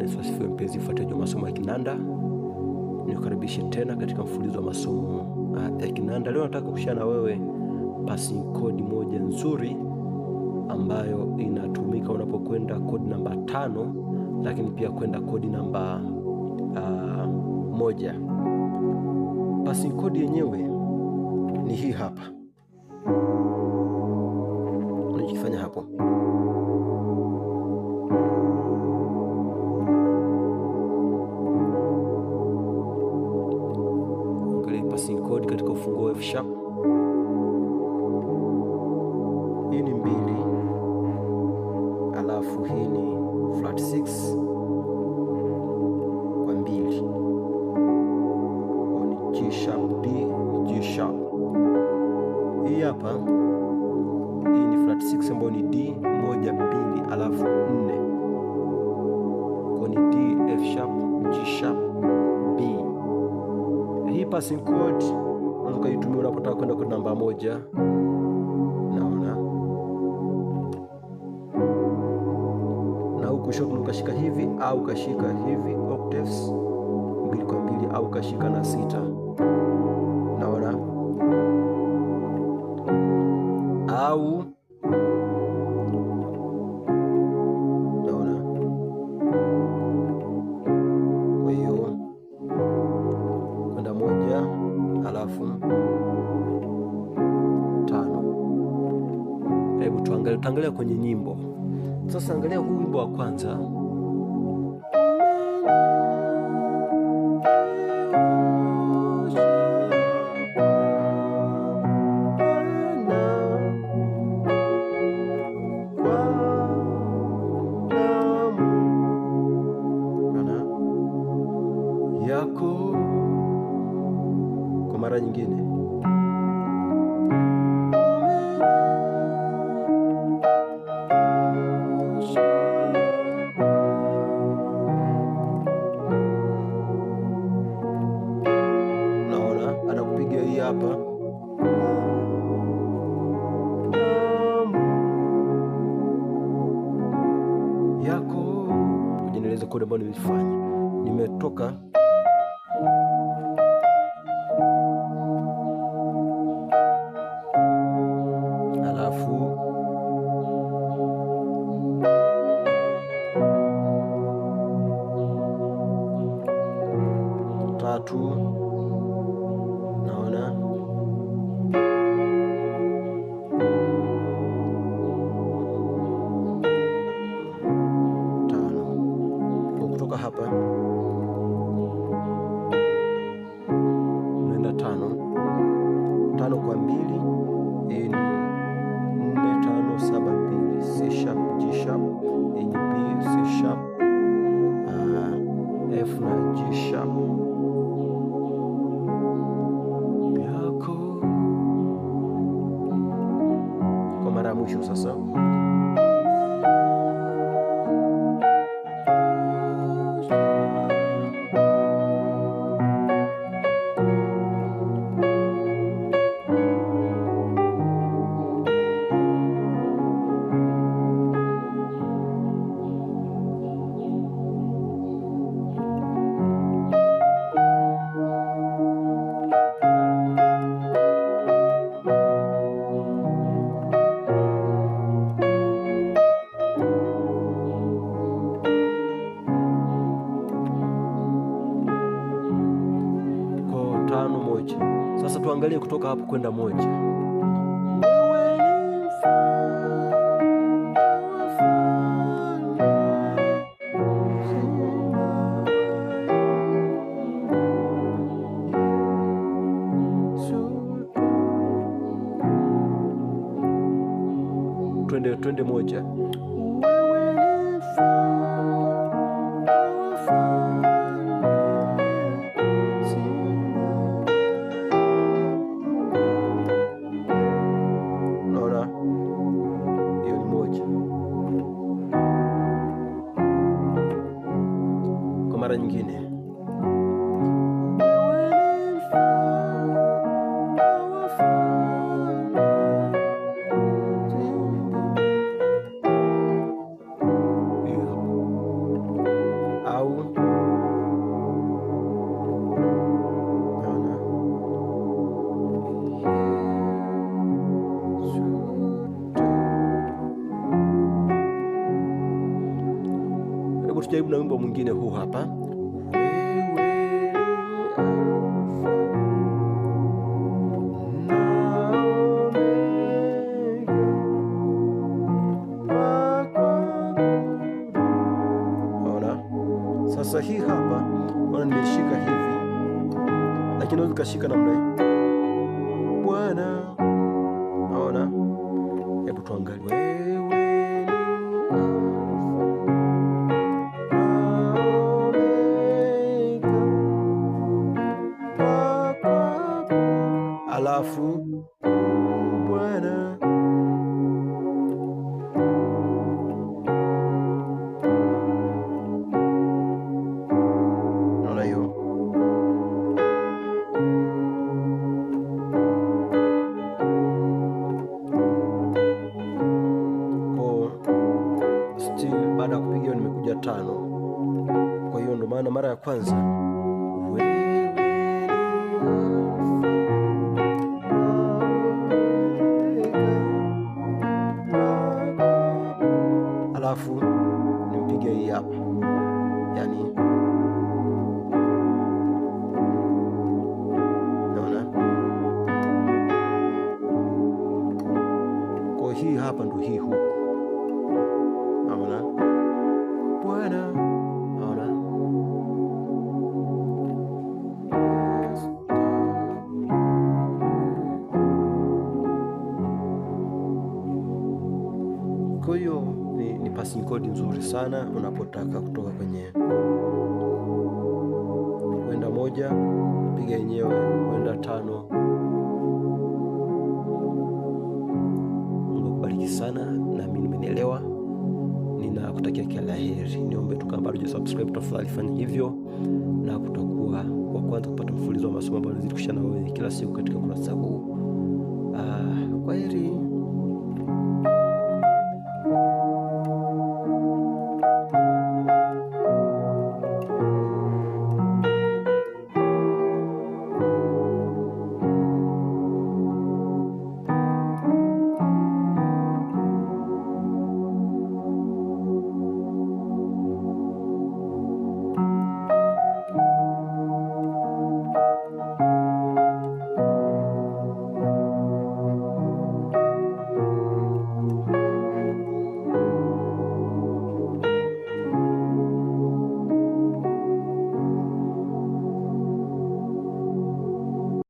Bwana Yesu asifiwe. Mpenzi mfuatiliaji wa masomo ya kinanda, nikukaribishe tena katika mfululizo wa masomo ya kinanda. Leo nataka kushare na wewe passing chord moja nzuri ambayo inatumika unapokwenda chord namba 5, lakini pia kwenda chord namba 1. Passing chord yenyewe ni hii hapa. Unajifanya hapo. Passing chord katika ufunguo F sharp. Hii ni 2, alafu hii ni flat 6 kwa 2. Ni G sharp, D, G sharp. Hii hapa, hii ni flat 6 ambayo ni D 1 2 alafu 4. Kwa ni D, F sharp, G sharp, B. Hii passing chord unaweza kuitumia unapotaka kwenda kwa namba 1. Naona. Na huku kushoto ukashika hivi au ukashika hivi octaves 2 kwa 2 au ukashika na 6. Naona. Au alafu 5. Hebu tuangalie kwenye nyimbo. Sasa angalia huu wimbo wa kwanza. Yako kwa mara nyingine. Naona anakupigia hii hapa. Yako kujineleza kodi ambayo nimefanya. Nimetoka alafu tatu. Naona tano. Kwa kutoka hapa unaenda 5 kwa 2. Hii ni 4 5 7 2, C sharp, G sharp, E B, C sharp, F na G sharp. Yako kwa mara ya mwisho sasa. Sasa tuangalie kutoka hapo kwenda 1. Twende 1. Mara nyingine. tujaribu na wimbo mwingine huu hapa. Sasa hii hapa wana nimeshika hivi, lakini unaweza kashika namna hii Bwana. Naona, hebu tuangalie. Alafu Bwana. Naona hiyo. Still baada ya kupiga hiyo nimekuja 5. Kwa hiyo ndo maana mara ya kwanza alafu nimpige hii hapa, yani naona. Kwa hii hapa ndo hii huku, naona Bwana, naona. Kwa hiyo ni passing chord nzuri sana unapotaka kutoka kwenye kwenda 1 piga yenyewe kwenda 5. Mungu akubariki sana, na mimi nimenielewa. Ninakutakia kila la heri. Niombe tu kama bado hujasubscribe, tafadhali fanya hivyo, na kutakuwa wa kwanza kupata mfululizo wa masomo ambayo nazidi kushana wewe kila siku katika ukurasa huu. Kwaheri.